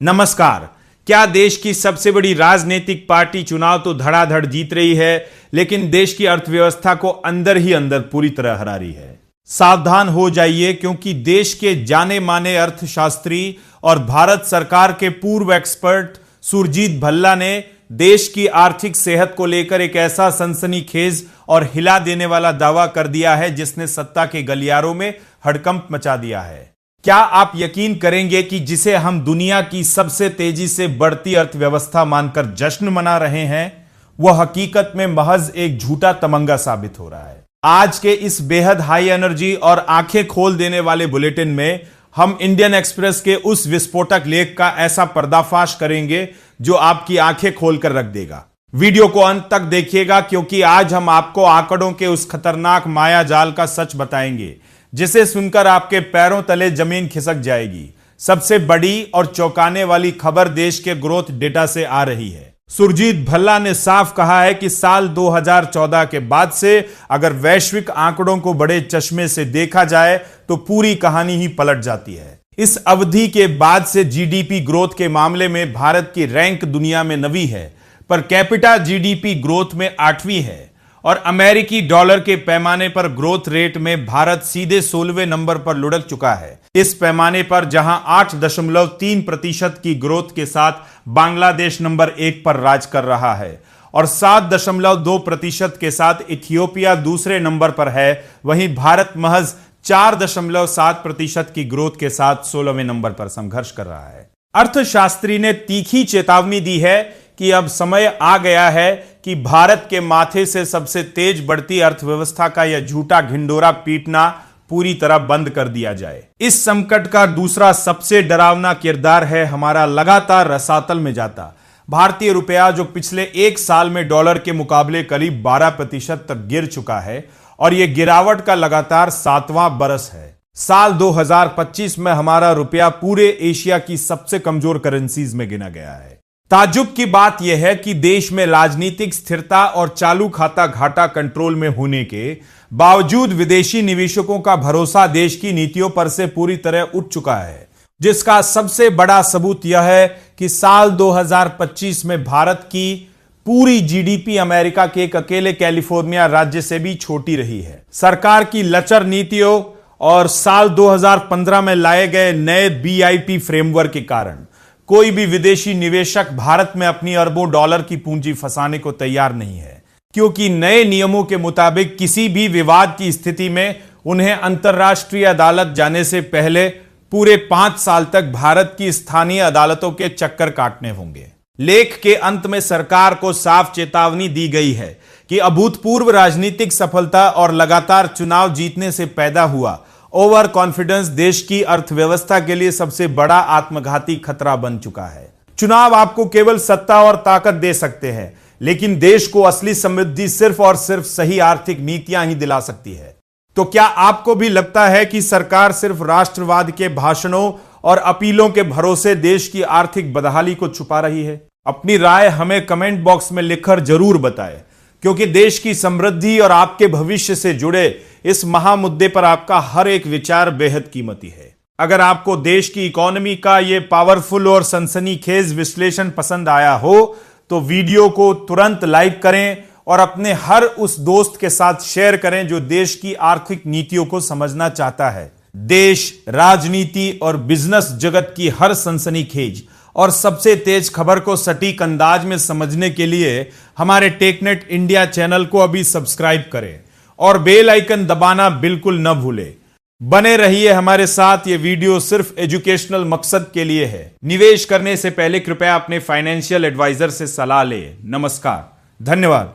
नमस्कार। क्या देश की सबसे बड़ी राजनीतिक पार्टी चुनाव तो धड़ाधड़ जीत रही है, लेकिन देश की अर्थव्यवस्था को अंदर ही अंदर पूरी तरह हरा रही है। सावधान हो जाइए, क्योंकि देश के जाने माने अर्थशास्त्री और भारत सरकार के पूर्व एक्सपर्ट सुरजीत भल्ला ने देश की आर्थिक सेहत को लेकर एक ऐसा सनसनीखेज और हिला देने वाला दावा कर दिया है जिसने सत्ता के गलियारों में हड़कंप मचा दिया है। क्या आप यकीन करेंगे कि जिसे हम दुनिया की सबसे तेजी से बढ़ती अर्थव्यवस्था मानकर जश्न मना रहे हैं, वह हकीकत में महज एक झूठा तमंगा साबित हो रहा है। आज के इस बेहद हाई एनर्जी और आंखें खोल देने वाले बुलेटिन में हम इंडियन एक्सप्रेस के उस विस्फोटक लेख का ऐसा पर्दाफाश करेंगे जो आपकी आंखें खोलकर रख देगा। वीडियो को अंत तक देखिएगा, क्योंकि आज हम आपको आंकड़ों के उस खतरनाक माया जाल का सच बताएंगे जिसे सुनकर आपके पैरों तले जमीन खिसक जाएगी। सबसे बड़ी और चौंकाने वाली खबर देश के ग्रोथ डेटा से आ रही है। सुरजीत भल्ला ने साफ कहा है कि साल 2014 के बाद से अगर वैश्विक आंकड़ों को बड़े चश्मे से देखा जाए तो पूरी कहानी ही पलट जाती है। इस अवधि के बाद से जीडीपी ग्रोथ के मामले में भारत की रैंक दुनिया में 9वीं है, पर कैपिटा जीडीपी ग्रोथ में 8वीं है और अमेरिकी डॉलर के पैमाने पर ग्रोथ रेट में भारत सीधे 16वें नंबर पर लुढ़क चुका है। इस पैमाने पर जहां 8.3% की ग्रोथ के साथ बांग्लादेश नंबर 1 पर राज कर रहा है और 7.2% के साथ इथियोपिया दूसरे नंबर पर है, वहीं भारत महज 4.7% की ग्रोथ के साथ 16वें नंबर पर संघर्ष कर रहा है। अर्थशास्त्री ने तीखी चेतावनी दी है कि अब समय आ गया है कि भारत के माथे से सबसे तेज बढ़ती अर्थव्यवस्था का यह झूठा घिंडोरा पीटना पूरी तरह बंद कर दिया जाए। इस संकट का दूसरा सबसे डरावना किरदार है हमारा लगातार रसातल में जाता भारतीय रुपया, जो पिछले एक साल में डॉलर के मुकाबले करीब 12% तक गिर चुका है और यह गिरावट का लगातार 7वां बरस है। साल 2025 में हमारा रुपया पूरे एशिया की सबसे कमजोर करेंसीज में गिना गया है। ताज्जुब की बात यह है कि देश में राजनीतिक स्थिरता और चालू खाता घाटा कंट्रोल में होने के बावजूद विदेशी निवेशकों का भरोसा देश की नीतियों पर से पूरी तरह उठ चुका है, जिसका सबसे बड़ा सबूत यह है कि साल 2025 में भारत की पूरी जीडीपी अमेरिका के एक अकेले कैलिफोर्निया राज्य से भी छोटी रही है। सरकार की लचर नीतियों और साल 2015 में लाए गए नए बीआईपी फ्रेमवर्क के कारण कोई भी विदेशी निवेशक भारत में अपनी अरबों डॉलर की पूंजी फंसाने को तैयार नहीं है, क्योंकि नए नियमों के मुताबिक किसी भी विवाद की स्थिति में उन्हें अंतर्राष्ट्रीय अदालत जाने से पहले पूरे 5 साल तक भारत की स्थानीय अदालतों के चक्कर काटने होंगे। लेख के अंत में सरकार को साफ चेतावनी दी गई है कि अभूतपूर्व राजनीतिक सफलता और लगातार चुनाव जीतने से पैदा हुआ ओवर कॉन्फिडेंस देश की अर्थव्यवस्था के लिए सबसे बड़ा आत्मघाती खतरा बन चुका है। चुनाव आपको केवल सत्ता और ताकत दे सकते हैं, लेकिन देश को असली समृद्धि सिर्फ और सिर्फ सही आर्थिक नीतियां ही दिला सकती है। तो क्या आपको भी लगता है कि सरकार सिर्फ राष्ट्रवाद के भाषणों और अपीलों के भरोसे देश की आर्थिक बदहाली को छुपा रही है? अपनी राय हमें कमेंट बॉक्स में लिखकर जरूर बताएं, क्योंकि देश की समृद्धि और आपके भविष्य से जुड़े इस महामुद्दे पर आपका हर एक विचार बेहद कीमती है। अगर आपको देश की इकोनॉमी का ये पावरफुल और सनसनीखेज विश्लेषण पसंद आया हो तो वीडियो को तुरंत लाइक करें और अपने हर उस दोस्त के साथ शेयर करें जो देश की आर्थिक नीतियों को समझना चाहता है। देश, राजनीति और बिजनेस जगत की हर सनसनीखेज और सबसे तेज खबर को सटीक अंदाज में समझने के लिए हमारे टेकनेट इंडिया चैनल को अभी सब्सक्राइब करें और बेल आइकन दबाना बिल्कुल न भूलें। बने रहिए हमारे साथ। ये वीडियो सिर्फ एजुकेशनल मकसद के लिए है। निवेश करने से पहले कृपया अपने फाइनेंशियल एडवाइजर से सलाह लें। नमस्कार, धन्यवाद।